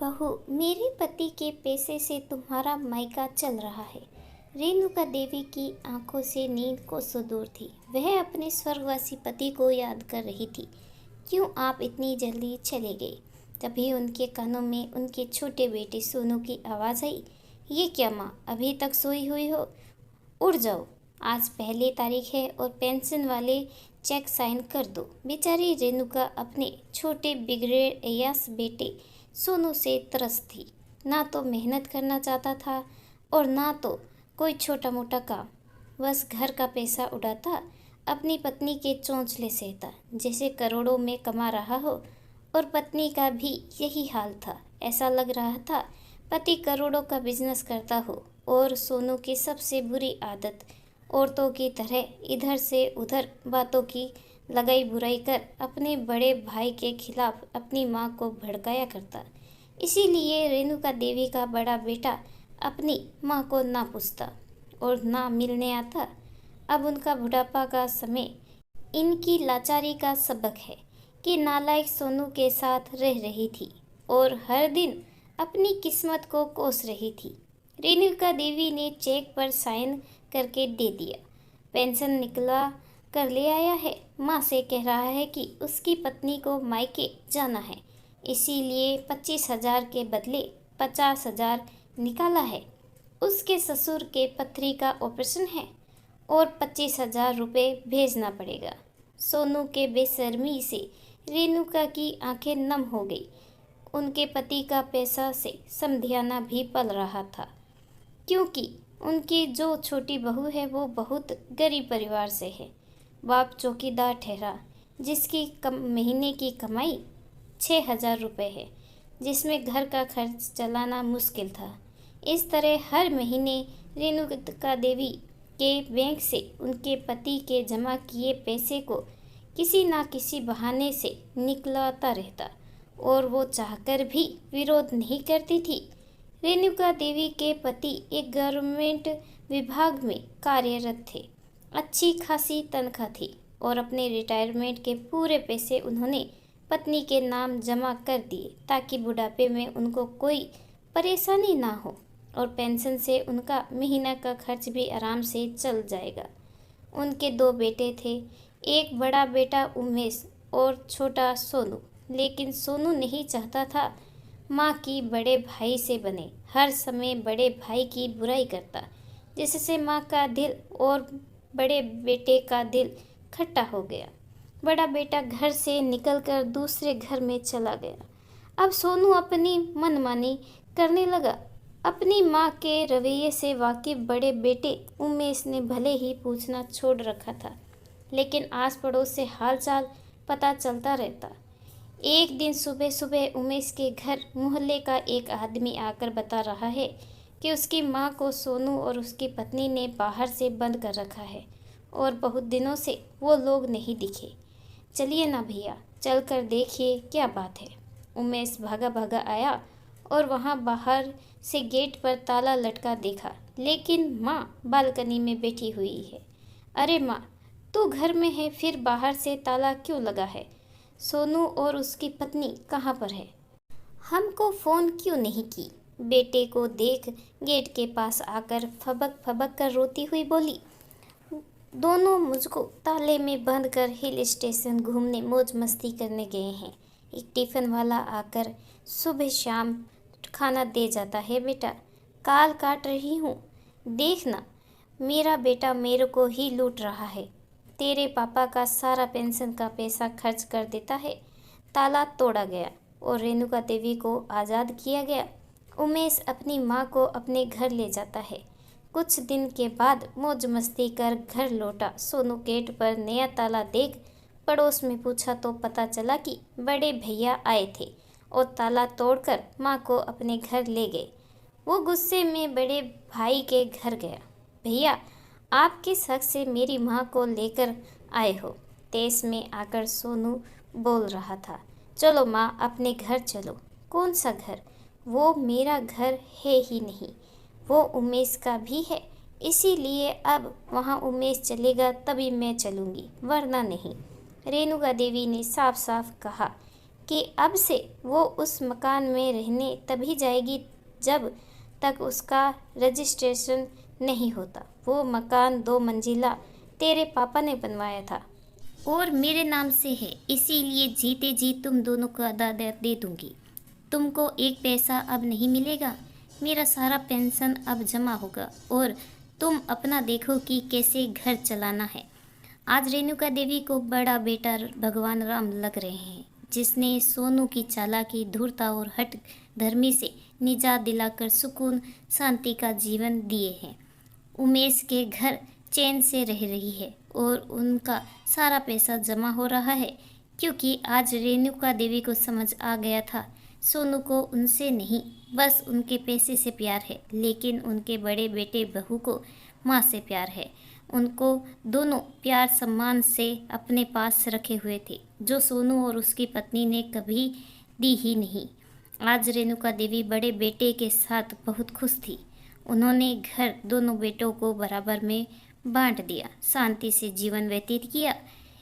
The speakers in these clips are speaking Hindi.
बहू, मेरे पति के पैसे से तुम्हारा मायका चल रहा है। रेणुका देवी की आंखों से नींद कोसों दूर थी। वह अपने स्वर्गवासी पति को याद कर रही थी। क्यों आप इतनी जल्दी चले गए? तभी उनके कानों में उनके छोटे बेटे सोनू की आवाज़ आई। ये क्या माँ, अभी तक सोई हुई हो? उठ जाओ, आज पहली तारीख है और पेंशन वाले चेक साइन कर दो। बेचारी रेणुका अपने छोटे बिगड़े अय्यास बेटे सोनू से त्रस्त थी। ना तो मेहनत करना चाहता था और ना तो कोई छोटा मोटा काम। बस घर का पैसा उड़ाता, अपनी पत्नी के चोंचले सहता जैसे करोड़ों में कमा रहा हो। और पत्नी का भी यही हाल था। ऐसा लग रहा था पति करोड़ों का बिजनेस करता हो और सोनू की सबसे बुरी आदत औरतों की तरह इधर से उधर बातों की लगाई बुराई कर अपने बड़े भाई के खिलाफ अपनी माँ को भड़काया करता। इसीलिए रेणुका देवी का बड़ा बेटा अपनी माँ को ना पूछता और ना मिलने आता। अब उनका बुढ़ापा का समय इनकी लाचारी का सबक है कि नालायक सोनू के साथ रह रही थी और हर दिन अपनी किस्मत को कोस रही थी। रेणुका देवी ने चेक पर साइन करके दे दिया। पेंशन निकला कर ले आया है। माँ से कह रहा है कि उसकी पत्नी को मायके जाना है, इसीलिए 25,000 के बदले 50,000 निकाला है। उसके ससुर के पथरी का ऑपरेशन है और 25,000 रुपये भेजना पड़ेगा। सोनू के बेशर्मी से रेणुका की आंखें नम हो गई। उनके पति का पैसा से समधियाना भी पल रहा था, क्योंकि उनकी जो छोटी बहू है वो बहुत गरीब परिवार से है। बाप चौकीदार ठहरा, जिसकी महीने की कमाई 6,000 रुपये है, जिसमें घर का खर्च चलाना मुश्किल था। इस तरह हर महीने रेणुका देवी के बैंक से उनके पति के जमा किए पैसे को किसी ना किसी बहाने से निकलता रहता और वो चाहकर भी विरोध नहीं करती थी। रेणुका देवी के पति एक गवर्नमेंट विभाग में कार्यरत थे। अच्छी खासी तनख्वाह थी और अपने रिटायरमेंट के पूरे पैसे उन्होंने पत्नी के नाम जमा कर दिए ताकि बुढ़ापे में उनको कोई परेशानी ना हो और पेंशन से उनका महीना का खर्च भी आराम से चल जाएगा। उनके 2 बेटे थे, एक बड़ा बेटा उमेश और छोटा सोनू। लेकिन सोनू नहीं चाहता था माँ की बड़े भाई से बने। हर समय बड़े भाई की बुराई करता, जिससे माँ का दिल और बड़े बेटे का दिल खट्टा हो गया। बड़ा बेटा घर से निकलकर दूसरे घर में चला गया। अब सोनू अपनी मनमानी करने लगा। अपनी माँ के रवैये से वाकिफ बड़े बेटे उमेश ने भले ही पूछना छोड़ रखा था, लेकिन आस पड़ोस से हालचाल पता चलता रहता। एक दिन सुबह सुबह उमेश के घर मोहल्ले का एक आदमी आकर बता रहा है कि उसकी माँ को सोनू और उसकी पत्नी ने बाहर से बंद कर रखा है और बहुत दिनों से वो लोग नहीं दिखे। चलिए ना भैया, चल कर देखिए क्या बात है। उमेश भागा भागा आया और वहाँ बाहर से गेट पर ताला लटका देखा, लेकिन माँ बालकनी में बैठी हुई है। अरे माँ, तू घर में है, फिर बाहर से ताला क्यों लगा है? सोनू और उसकी पत्नी कहाँ पर है? हमको फ़ोन क्यों नहीं की? बेटे को देख गेट के पास आकर फबक फबक कर रोती हुई बोली। दोनों मुझको ताले में बंद कर हिल स्टेशन घूमने मौज मस्ती करने गए हैं। एक टिफ़िन वाला आकर सुबह शाम खाना दे जाता है। बेटा, काल काट रही हूँ, देखना मेरा बेटा मेरे को ही लूट रहा है। तेरे पापा का सारा पेंशन का पैसा खर्च कर देता है। ताला तोड़ा गया और रेणुका देवी को आज़ाद किया गया। उमेश अपनी माँ को अपने घर ले जाता है। कुछ दिन के बाद मौज मस्ती कर घर लौटा। सोनू गेट पर नया ताला देख पड़ोस में पूछा तो पता चला कि बड़े भैया आए थे और ताला तोड़कर माँ को अपने घर ले गए। वो गुस्से में बड़े भाई के घर गया। भैया, आप किस हक से मेरी माँ को लेकर आए हो? तेज में आकर सोनू बोल रहा था। चलो माँ, अपने घर चलो। कौन सा घर? वो मेरा घर है ही नहीं, वो उमेश का भी है। इसीलिए अब वहाँ उमेश चलेगा तभी मैं चलूँगी, वरना नहीं। रेणुका देवी ने साफ साफ कहा। कि अब से वो उस मकान में रहने तभी जाएगी जब तक उसका रजिस्ट्रेशन नहीं होता। वो मकान 2 मंजिला तेरे पापा ने बनवाया था और मेरे नाम से है, इसीलिए जीते जी तुम दोनों को अदा दे दूंगी। तुमको एक पैसा अब नहीं मिलेगा। मेरा सारा पेंशन अब जमा होगा और तुम अपना देखो कि कैसे घर चलाना है। आज रेणुका देवी को बड़ा बेटा भगवान राम लग रहे हैं, जिसने सोनू की चालाकी, धूर्तता और हठ धर्मी से निजात दिलाकर सुकून शांति का जीवन दिए हैं। उमेश के घर चैन से रह रही है और उनका सारा पैसा जमा हो रहा है, क्योंकि आज रेणुका देवी को समझ आ गया था सोनू को उनसे नहीं बस उनके पैसे से प्यार है, लेकिन उनके बड़े बेटे बहू को माँ से प्यार है। उनको दोनों प्यार सम्मान से अपने पास रखे हुए थे, जो सोनू और उसकी पत्नी ने कभी दी ही नहीं। आज रेणुका देवी बड़े बेटे के साथ बहुत खुश थी। उन्होंने घर दोनों बेटों को बराबर में बांट दिया, शांति से जीवन व्यतीत किया।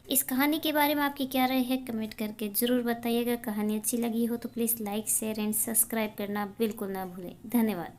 इस कहानी के बारे में आपकी क्या राय है, कमेंट करके ज़रूर बताइएगा। कहानी अच्छी लगी हो तो please like, share and subscribe करना बिल्कुल ना भूलें। धन्यवाद।